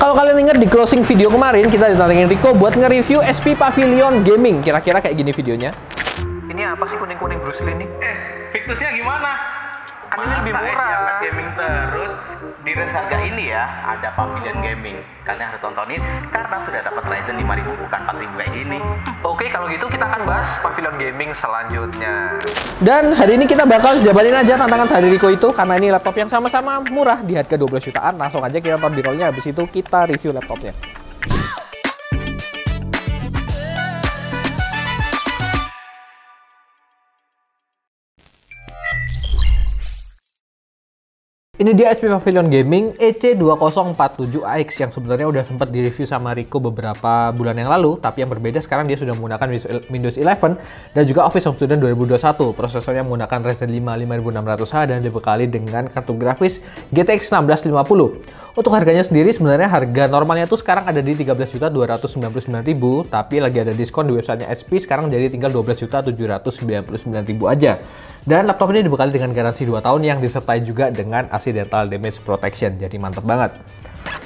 Kalau kalian ingat di closing video kemarin, kita ditantangin Rico buat nge-review SP Pavilion Gaming. Kira-kira kayak gini videonya. Ini apa sih kuning-kuning Bruce Lee nih? Victusnya gimana? Kan ini lebih murah. Jangan gaming terus. Di range harga ini ya, ada Pavilion Gaming. Kalian harus tontonin karena sudah dapat Ryzen 5000 bukan 4000 kayak gini. Oke, kalau gitu kita akan bahas Pavilion Gaming selanjutnya. Dan hari ini kita bakal jabarin aja tantangan dari Rico itu, karena ini laptop yang sama-sama murah di harga 12 jutaan. Langsung aja kita tonton B-rollnya, habis itu kita review laptopnya. Ini dia SP Pavilion Gaming EC2047AX yang sebenarnya udah sempat direview sama Rico beberapa bulan yang lalu, tapi yang berbeda sekarang dia sudah menggunakan Windows 11 dan juga Office Home Student 2021. Prosesornya menggunakan Ryzen 5 5600H dan dibekali dengan kartu grafis GTX 1650. Untuk harganya sendiri sebenarnya harga normalnya tuh sekarang ada di 13.299.000, tapi lagi ada diskon di websitenya SP sekarang jadi tinggal 12.799.000 aja. Dan laptop ini dibekali dengan garansi 2 tahun yang disertai juga dengan Accidental Damage Protection, jadi mantep banget.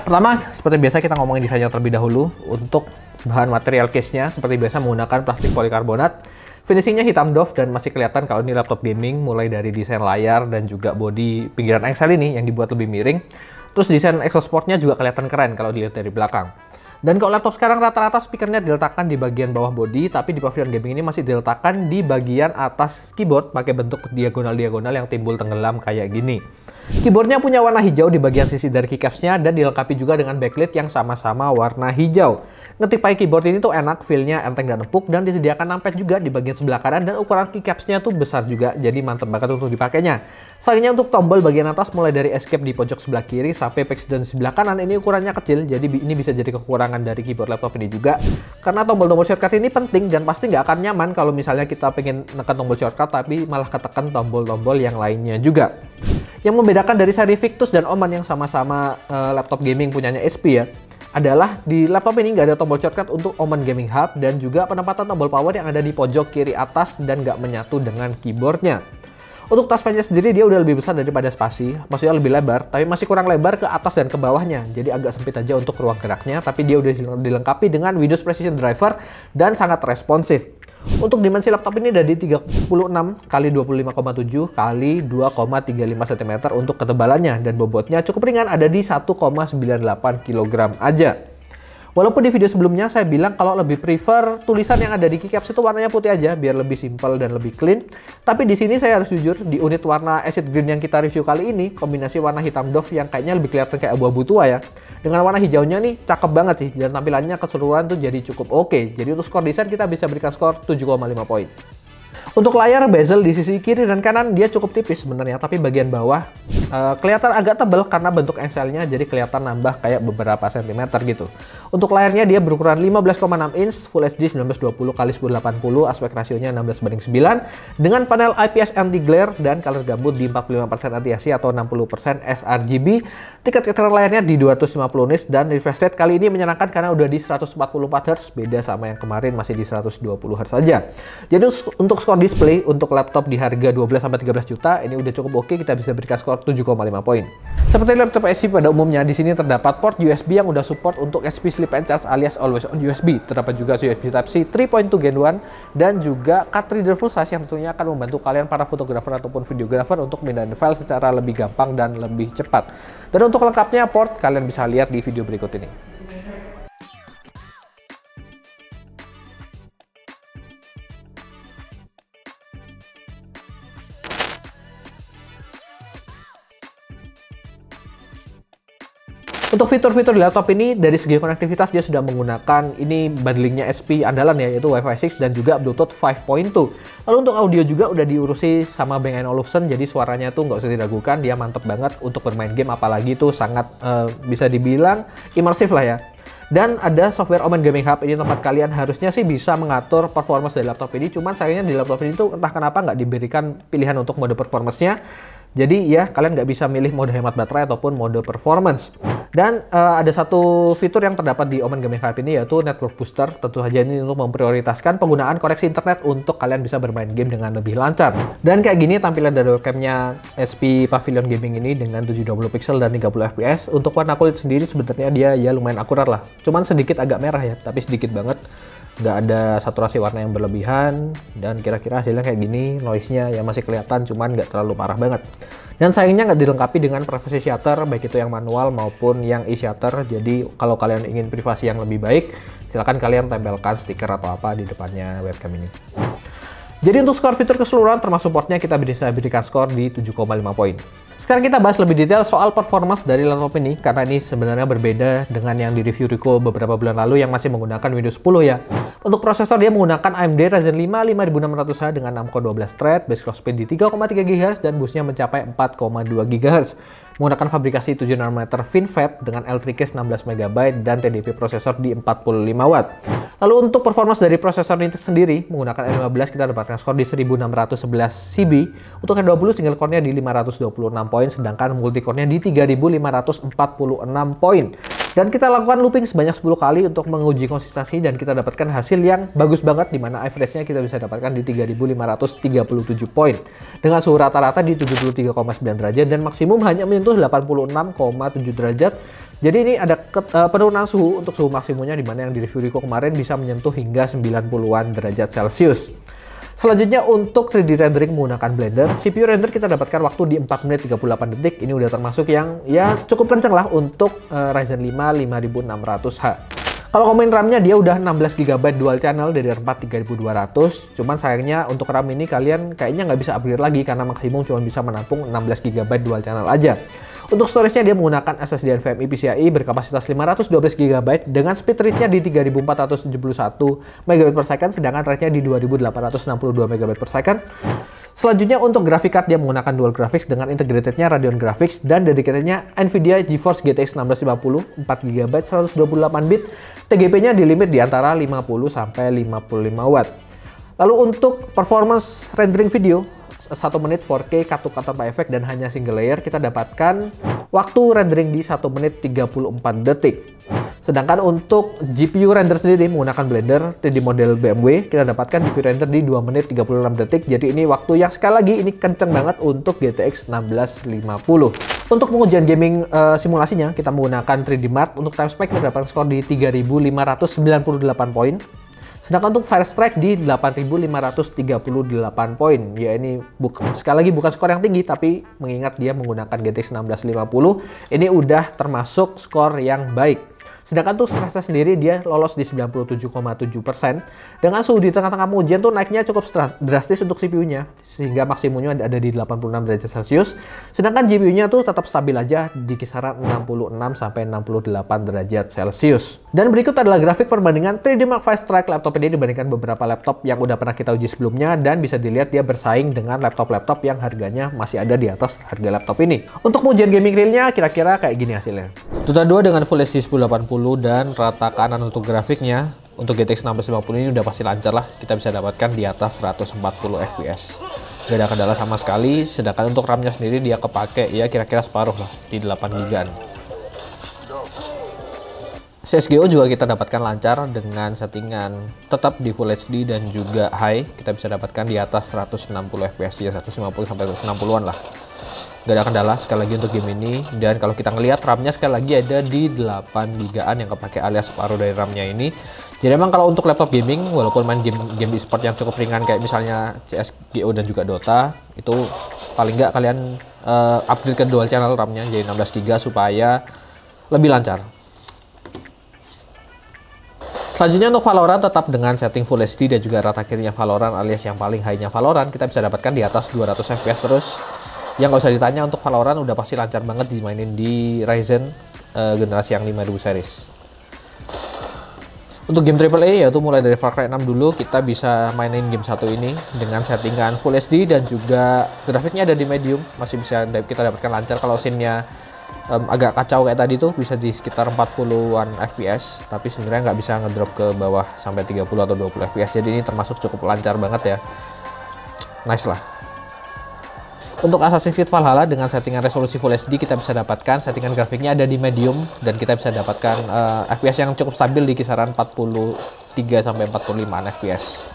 Pertama, seperti biasa kita ngomongin desainnya terlebih dahulu. Untuk bahan material case-nya seperti biasa menggunakan plastik polikarbonat. Finishingnya hitam doff dan masih kelihatan kalau ini laptop gaming, mulai dari desain layar dan juga bodi pinggiran engsel ini yang dibuat lebih miring. Terus desain exhaust portnya juga kelihatan keren kalau dilihat dari belakang. Dan kalau laptop sekarang rata-rata speakernya diletakkan di bagian bawah bodi, tapi di Pavilion Gaming ini masih diletakkan di bagian atas keyboard pakai bentuk diagonal-diagonal yang timbul tenggelam kayak gini. Keyboardnya punya warna hijau di bagian sisi dari keycapsnya dan dilengkapi juga dengan backlit yang sama-sama warna hijau. Ngetik pakai keyboard ini tuh enak, feel-nya enteng dan empuk, dan disediakan numpad juga di bagian sebelah kanan dan ukuran keycapsnya tuh besar juga, jadi mantep banget untuk dipakainya. Sayangnya untuk tombol bagian atas mulai dari escape di pojok sebelah kiri sampai backslash di sebelah kanan ini ukurannya kecil, jadi ini bisa jadi kekurangan dari keyboard laptop ini juga. Karena tombol-tombol shortcut ini penting dan pasti nggak akan nyaman kalau misalnya kita pengen nekan tombol shortcut tapi malah ketekan tombol-tombol yang lainnya juga. Yang membedakan dari seri Victus dan Oman yang sama-sama laptop gaming punyanya SP ya, adalah di laptop ini nggak ada tombol shortcut untuk Oman Gaming Hub dan juga penempatan tombol power yang ada di pojok kiri atas dan nggak menyatu dengan keyboardnya. Untuk touchpadnya sendiri dia udah lebih besar daripada spasi, maksudnya lebih lebar, tapi masih kurang lebar ke atas dan ke bawahnya, jadi agak sempit aja untuk ruang geraknya, tapi dia udah dilengkapi dengan Windows Precision Driver dan sangat responsif. Untuk dimensi laptop ini ada di 36 x 25,7 x 2,35 cm untuk ketebalannya, dan bobotnya cukup ringan ada di 1,98 kg aja. Walaupun di video sebelumnya saya bilang kalau lebih prefer tulisan yang ada di keycaps itu warnanya putih aja biar lebih simple dan lebih clean. Tapi di sini saya harus jujur, di unit warna acid green yang kita review kali ini, kombinasi warna hitam doff yang kayaknya lebih kelihatan kayak abu-abu tua ya, dengan warna hijaunya nih cakep banget sih, dan tampilannya keseluruhan tuh jadi cukup oke. Jadi untuk skor desain kita bisa berikan skor 7,5 poin. Untuk layar bezel di sisi kiri dan kanan dia cukup tipis sebenarnya, tapi bagian bawah kelihatan agak tebal karena bentuk engselnya, jadi kelihatan nambah kayak beberapa sentimeter gitu. Untuk layarnya dia berukuran 15,6 inch, Full HD 1920x1080, aspek rasionya 16:9, dengan panel IPS anti-glare dan color gambut di 45% anti-AC atau 60% sRGB. Tingkat keterangan layarnya di 250 nits dan refresh rate kali ini menyenangkan karena udah di 144Hz, beda sama yang kemarin masih di 120Hz saja. Jadi untuk skor display untuk laptop di harga 12-13 juta ini udah cukup oke, kita bisa berikan skor 7,5 poin. Seperti laptop SP pada umumnya, di sini terdapat port USB yang udah support untuk SP Sleep and Charge alias Always On USB. Terdapat juga USB Type-C 3.2 Gen 1 dan juga card reader full size yang tentunya akan membantu kalian para fotografer ataupun videografer untuk mindahin file secara lebih gampang dan lebih cepat. Dan untuk lengkapnya port kalian bisa lihat di video berikut ini. Untuk fitur-fitur di laptop ini, dari segi konektivitas dia sudah menggunakan ini bundlingnya SP andalan ya, yaitu Wi-Fi 6 dan juga Bluetooth 5.2. Lalu untuk audio juga udah diurusi sama Bang & Olufsen, jadi suaranya tuh nggak usah diragukan, dia mantep banget untuk bermain game, apalagi tuh sangat bisa dibilang imersif lah ya. Dan ada software Oman Gaming Hub, ini tempat kalian harusnya sih bisa mengatur performance dari laptop ini, cuman sayangnya di laptop ini tuh entah kenapa nggak diberikan pilihan untuk mode performance-nya. Jadi ya kalian nggak bisa milih mode hemat baterai ataupun mode performance. Dan ada satu fitur yang terdapat di Omen Gaming 5 ini yaitu Network Booster. Tentu saja ini untuk memprioritaskan penggunaan koneksi internet untuk kalian bisa bermain game dengan lebih lancar. Dan kayak gini tampilan dari webcamnya SP Pavilion Gaming ini dengan 720 pixel dan 30 fps. Untuk warna kulit sendiri sebenarnya dia ya lumayan akurat lah. Cuman sedikit agak merah ya, tapi sedikit banget. Nggak ada saturasi warna yang berlebihan, dan kira-kira hasilnya kayak gini. Noise-nya ya masih kelihatan, cuman nggak terlalu parah banget. Dan sayangnya nggak dilengkapi dengan privacy shutter, baik itu yang manual maupun yang e-shutter. Jadi kalau kalian ingin privasi yang lebih baik, silahkan kalian tempelkan stiker atau apa di depannya webcam ini. Jadi untuk skor fitur keseluruhan termasuk portnya kita bisa berikan skor di 7,5 poin. Sekarang kita bahas lebih detail soal performance dari laptop ini, karena ini sebenarnya berbeda dengan yang di review Rico beberapa bulan lalu yang masih menggunakan Windows 10 ya. Untuk prosesor dia menggunakan AMD Ryzen 5 5600H dengan 6 core 12 thread, base clock speed di 3,3 GHz dan boostnya mencapai 4,2 GHz. Menggunakan fabrikasi 7 nanometer FinFET dengan L3 case 16 MB dan TDP prosesor di 45 Watt. Lalu untuk performance dari prosesor ini sendiri, menggunakan L15 kita dapatkan skor di 1611 CB. Untuk L20 single core-nya di 526 poin, sedangkan multi core-nya di 3546 poin. Dan kita lakukan looping sebanyak 10 kali untuk menguji konsistensi dan kita dapatkan hasil yang bagus banget, di mana average-nya kita bisa dapatkan di 3537 poin dengan suhu rata-rata di 73,9 derajat dan maksimum hanya menyentuh 86,7 derajat. Jadi ini ada penurunan suhu untuk suhu maksimumnya, di mana yang di review Rico kemarin bisa menyentuh hingga 90-an derajat Celcius. Selanjutnya untuk 3D rendering menggunakan Blender, CPU render kita dapatkan waktu di 4 menit 38 detik. Ini udah termasuk yang ya cukup kenceng lah untuk Ryzen 5 5600H. Kalau ngomongin RAM-nya dia udah 16 GB dual channel dari 4 3200. Cuman sayangnya untuk RAM ini kalian kayaknya nggak bisa upgrade lagi karena maksimum cuma bisa menampung 16 GB dual channel aja. Untuk storage-nya dia menggunakan SSD NVMe PCIe berkapasitas 512 GB dengan speed rate-nya di 3471 MB/s, sedangkan rate-nya di 2862 MB/s. Selanjutnya untuk graphic card dia menggunakan dual graphics dengan integrated-nya Radeon Graphics dan dedicated-nya Nvidia GeForce GTX 1650 4 GB 128 bit. TGP-nya di limit di antara 50 sampai 55 Watt. Lalu untuk performance rendering video 1 menit 4K cut tanpa efek dan hanya single layer, kita dapatkan waktu rendering di 1 menit 34 detik. Sedangkan untuk GPU render sendiri menggunakan Blender di model BMW, kita dapatkan GPU render di 2 menit 36 detik. Jadi ini waktu yang sekali lagi ini kenceng banget untuk GTX 1650. Untuk pengujian gaming simulasinya kita menggunakan 3D Mark. Untuk time spec kita dapat skor di 3598 poin. Sedangkan untuk Firestrike di 8538 poin. Ya ini sekali lagi bukan skor yang tinggi, tapi mengingat dia menggunakan GTX 1650, ini udah termasuk skor yang baik. Sedangkan untuk stress sendiri dia lolos di 97,7%. Dengan suhu di tengah-tengah pengujian tuh naiknya cukup drastis untuk CPU-nya, sehingga maksimumnya ada di 86 derajat Celcius. Sedangkan GPU-nya tuh tetap stabil aja di kisaran 66 sampai 68 derajat Celcius. Dan berikut adalah grafik perbandingan 3D Mark V Strike laptop ini dibandingkan beberapa laptop yang udah pernah kita uji sebelumnya, dan bisa dilihat dia bersaing dengan laptop-laptop yang harganya masih ada di atas harga laptop ini. Untuk pengujian gaming realnya kira-kira kayak gini hasilnya. Dota 2 dengan Full HD 1080 dan rata kanan untuk grafiknya. Untuk GTX 1650 ini udah pasti lancar lah, kita bisa dapatkan di atas 140 fps. Gak ada kendala sama sekali. Sedangkan untuk RAM-nya sendiri dia kepake ya kira-kira separuh lah, di 8 GB. CSGO juga kita dapatkan lancar dengan settingan tetap di Full HD dan juga high. Kita bisa dapatkan di atas 160 fps ya, 150 sampai 160-an lah. Gak ada kendala sekali lagi untuk game ini. Dan kalau kita ngelihat RAM-nya sekali lagi ada di 8 GB yang kepake alias separuh dari RAM-nya ini. Jadi memang kalau untuk laptop gaming, walaupun main game e-sport yang cukup ringan kayak misalnya CSGO dan juga Dota, itu paling nggak kalian upgrade ke dual channel RAM-nya jadi 16 GB supaya lebih lancar. Selanjutnya untuk Valorant tetap dengan setting Full HD dan juga rata kirinya Valorant alias yang paling high-nya Valorant, kita bisa dapatkan di atas 200 fps terus. Yang nggak usah ditanya, untuk Valorant udah pasti lancar banget dimainin di Ryzen generasi yang 5000 series. Untuk game AAA yaitu mulai dari Far Cry 6 dulu, kita bisa mainin game satu ini dengan settingan Full HD dan juga grafiknya ada di medium, masih bisa kita dapatkan lancar. Kalau scene-nya agak kacau kayak tadi tuh bisa di sekitar 40-an fps, tapi sebenarnya nggak bisa ngedrop ke bawah sampai 30 atau 20 fps. Jadi ini termasuk cukup lancar banget ya. Nice lah. Untuk Assassin's Creed Valhalla dengan settingan resolusi Full HD kita bisa dapatkan, settingan grafiknya ada di medium dan kita bisa dapatkan FPS yang cukup stabil di kisaran 43 sampai 45 FPS.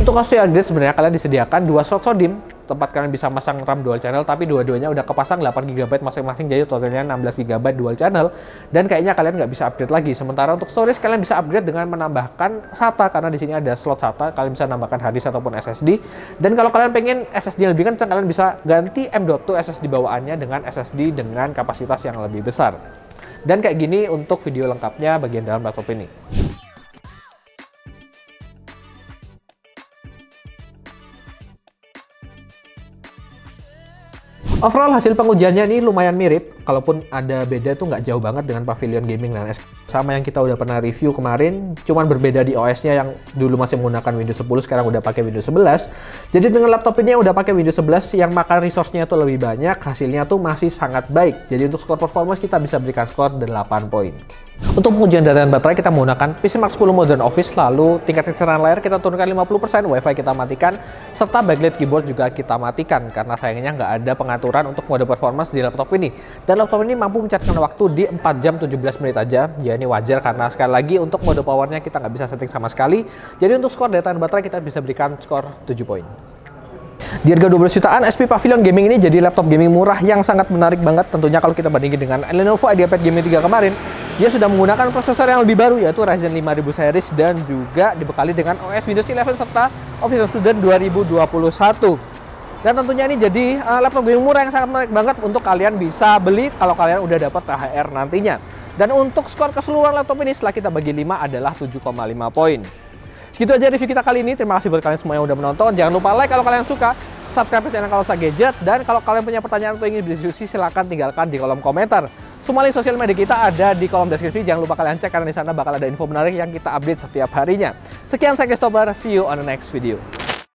Untuk costly upgrade sebenarnya kalian disediakan 2 slot SODIMM, tempat kalian bisa masang RAM dual channel, tapi dua-duanya udah kepasang 8GB masing-masing, jadi totalnya 16GB dual channel, dan kayaknya kalian nggak bisa upgrade lagi. Sementara untuk storage kalian bisa upgrade dengan menambahkan SATA, karena di sini ada slot SATA, kalian bisa nambahkan hard disk ataupun SSD. Dan kalau kalian pengen SSD yang lebih kencang, kalian bisa ganti M.2 SSD bawaannya dengan SSD dengan kapasitas yang lebih besar. Dan kayak gini untuk video lengkapnya bagian dalam laptop ini. Overall hasil pengujiannya ini lumayan mirip, kalaupun ada beda tuh nggak jauh banget dengan Pavilion Gaming dan sama yang kita udah pernah review kemarin, cuman berbeda di OS-nya yang dulu masih menggunakan Windows 10, sekarang udah pakai Windows 11. Jadi dengan laptop ini udah pakai Windows 11 yang makan resource-nya tuh lebih banyak, hasilnya tuh masih sangat baik. Jadi untuk skor performance kita bisa berikan skor 8 poin. Untuk pengujian daya tahan baterai kita menggunakan PC Mark 10 Modern Office, lalu tingkat kecerahan layar kita turunkan 50%, Wi-Fi kita matikan, serta backlight keyboard juga kita matikan karena sayangnya nggak ada pengaturan untuk mode performance di laptop ini. Dan laptop ini mampu mencatatkan waktu di 4 jam 17 menit aja, ya ini wajar karena sekali lagi untuk mode powernya kita nggak bisa setting sama sekali. Jadi untuk skor daya tahan baterai kita bisa berikan skor 7 poin. Di harga 12 jutaan, SP Pavilion Gaming ini jadi laptop gaming murah yang sangat menarik banget. Tentunya kalau kita bandingin dengan Lenovo IdeaPad Gaming 3 kemarin, dia sudah menggunakan prosesor yang lebih baru yaitu Ryzen 5000 series dan juga dibekali dengan OS Windows 11 serta Office Student 2021. Dan tentunya ini jadi laptop gaming murah yang sangat menarik banget untuk kalian bisa beli kalau kalian udah dapat THR nantinya. Dan untuk skor keseluruhan laptop ini setelah kita bagi 5 adalah 7,5 poin. Segitu aja review kita kali ini. Terima kasih buat kalian semua yang udah menonton. Jangan lupa like kalau kalian suka, subscribe channel Kalosa Gadget, dan kalau kalian punya pertanyaan atau ingin berdiskusi silahkan tinggalkan di kolom komentar. Semua link sosial media kita ada di kolom deskripsi. Jangan lupa kalian cek karena di sana bakal ada info menarik yang kita update setiap harinya. Sekian, saya Christopher. See you on the next video.